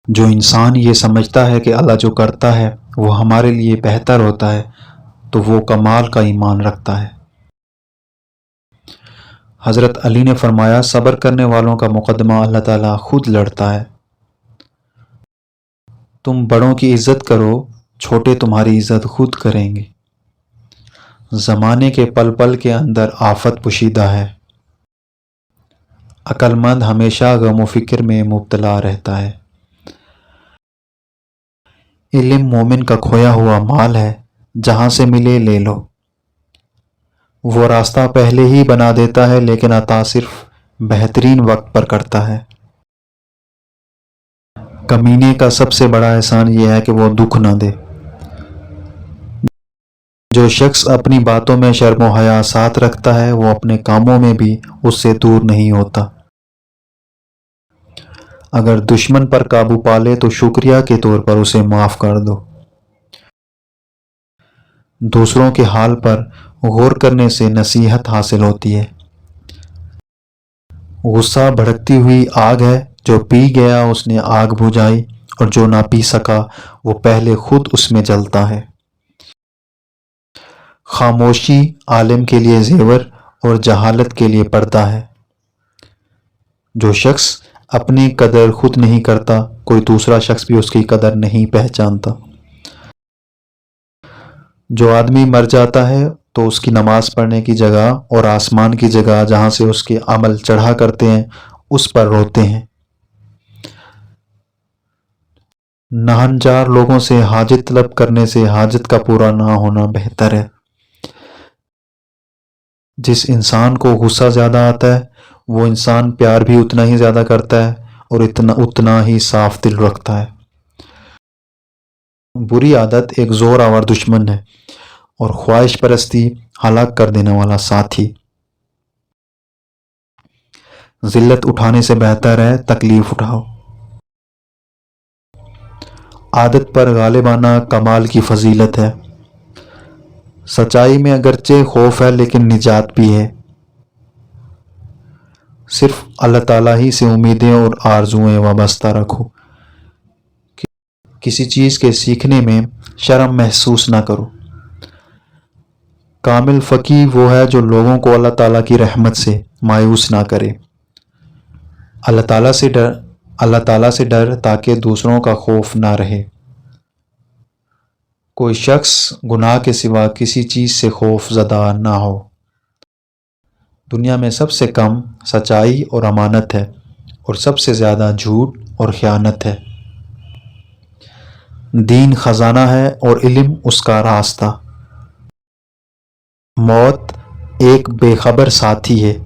جو انسان یہ سمجھتا ہے کہ اللہ جو کرتا ہے وہ ہمارے لیے بہتر ہوتا ہے تو وہ کمال کا ایمان رکھتا ہے۔ حضرت علی نے فرمایا، صبر کرنے والوں کا مقدمہ اللہ تعالیٰ خود لڑتا ہے۔ تم بڑوں کی عزت کرو، چھوٹے تمہاری عزت خود کریں گے۔ زمانے کے پل پل کے اندر آفت پوشیدہ ہے۔ عقل مند ہمیشہ غم و فکر میں مبتلا رہتا ہے۔ علم مومن کا کھویا ہوا مال ہے، جہاں سے ملے لے لو۔ وہ راستہ پہلے ہی بنا دیتا ہے لیکن عطا صرف بہترین وقت پر کرتا ہے۔ کمینے کا سب سے بڑا احسان یہ ہے کہ وہ دکھ نہ دے۔ جو شخص اپنی باتوں میں شرم و حیا ساتھ رکھتا ہے وہ اپنے کاموں میں بھی اس سے دور نہیں ہوتا۔ اگر دشمن پر قابو پالے تو شکریہ کے طور پر اسے معاف کر دو۔ دوسروں کے حال پر غور کرنے سے نصیحت حاصل ہوتی ہے۔ غصہ بھڑکتی ہوئی آگ ہے، جو پی گیا اس نے آگ بجھائی، اور جو نہ پی سکا وہ پہلے خود اس میں جلتا ہے۔ خاموشی عالم کے لیے زیور اور جہالت کے لیے پردہ ہے۔ جو شخص اپنی قدر خود نہیں کرتا، کوئی دوسرا شخص بھی اس کی قدر نہیں پہچانتا۔ جو آدمی مر جاتا ہے تو اس کی نماز پڑھنے کی جگہ اور آسمان کی جگہ جہاں سے اس کے عمل چڑھا کرتے ہیں اس پر روتے ہیں۔ نہنجار لوگوں سے حاجت طلب کرنے سے حاجت کا پورا نہ ہونا بہتر ہے۔ جس انسان کو غصہ زیادہ آتا ہے وہ انسان پیار بھی اتنا ہی زیادہ کرتا ہے اور اتنا ہی صاف دل رکھتا ہے۔ بری عادت ایک زور آور دشمن ہے اور خواہش پرستی ہلاک کر دینے والا ساتھی۔ ذلت اٹھانے سے بہتر ہے تکلیف اٹھاؤ۔ عادت پر غالب آنا کمال کی فضیلت ہے۔ سچائی میں اگرچہ خوف ہے لیکن نجات بھی ہے۔ صرف اللہ تعالیٰ ہی سے امیدیں اور آرزوئیں وابستہ رکھو۔ کسی چیز کے سیکھنے میں شرم محسوس نہ کرو۔ کامل فقیہ وہ ہے جو لوگوں کو اللہ تعالیٰ کی رحمت سے مایوس نہ کرے۔ اللہ تعالیٰ سے ڈر تاکہ دوسروں کا خوف نہ رہے۔ کوئی شخص گناہ کے سوا کسی چیز سے خوف زدہ نہ ہو۔ دنیا میں سب سے کم سچائی اور امانت ہے اور سب سے زیادہ جھوٹ اور خیانت ہے۔ دین خزانہ ہے اور علم اس کا راستہ۔ موت ایک بے خبر ساتھی ہے۔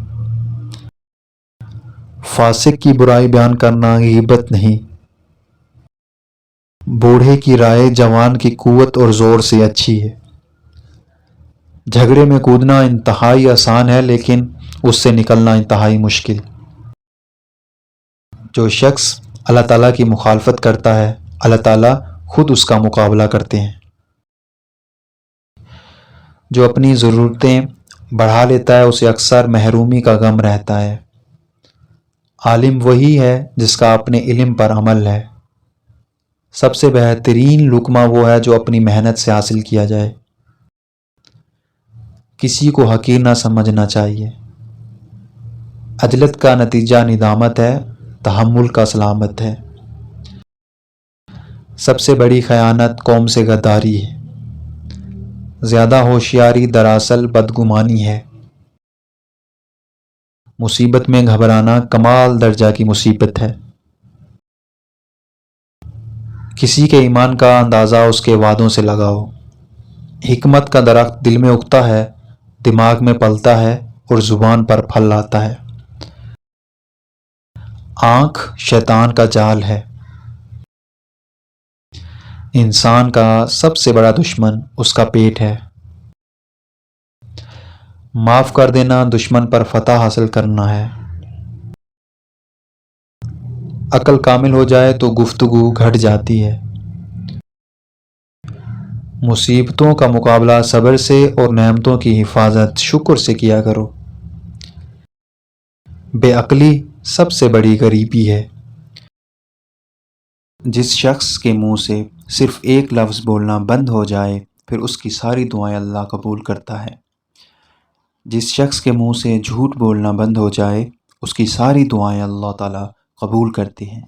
فاسق کی برائی بیان کرنا غیبت نہیں۔ بوڑھے کی رائے جوان کی قوت اور زور سے اچھی ہے۔ جھگڑے میں کودنا انتہائی آسان ہے لیکن اس سے نکلنا انتہائی مشکل۔ جو شخص اللہ تعالیٰ کی مخالفت کرتا ہے اللہ تعالیٰ خود اس کا مقابلہ کرتے ہیں۔ جو اپنی ضرورتیں بڑھا لیتا ہے اسے اکثر محرومی کا غم رہتا ہے۔ عالم وہی ہے جس کا اپنے علم پر عمل ہے۔ سب سے بہترین لقمہ وہ ہے جو اپنی محنت سے حاصل کیا جائے۔ کسی کو حقیر نہ سمجھنا چاہیے۔ عجلت کا نتیجہ ندامت ہے، تحمل کا سلامت ہے۔ سب سے بڑی خیانت قوم سے غداری ہے۔ زیادہ ہوشیاری دراصل بدگمانی ہے۔ مصیبت میں گھبرانا کمال درجہ کی مصیبت ہے۔ کسی کے ایمان کا اندازہ اس کے وعدوں سے لگاؤ۔ حکمت کا درخت دل میں اگتا ہے، دماغ میں پلتا ہے اور زبان پر پھل آتا ہے۔ آنکھ شیطان کا جال ہے۔ انسان کا سب سے بڑا دشمن اس کا پیٹ ہے۔ معاف کر دینا دشمن پر فتح حاصل کرنا ہے۔ عقل کامل ہو جائے تو گفتگو گھٹ جاتی ہے۔ مصیبتوں کا مقابلہ صبر سے اور نعمتوں کی حفاظت شکر سے کیا کرو۔ بے عقلی سب سے بڑی غریبی ہے۔ جس شخص کے منہ سے صرف ایک لفظ بولنا بند ہو جائے پھر اس کی ساری دعائیں اللہ قبول کرتا ہے۔ جس شخص کے منہ سے جھوٹ بولنا بند ہو جائے اس کی ساری دعائیں اللہ تعالیٰ قبول کرتی ہیں۔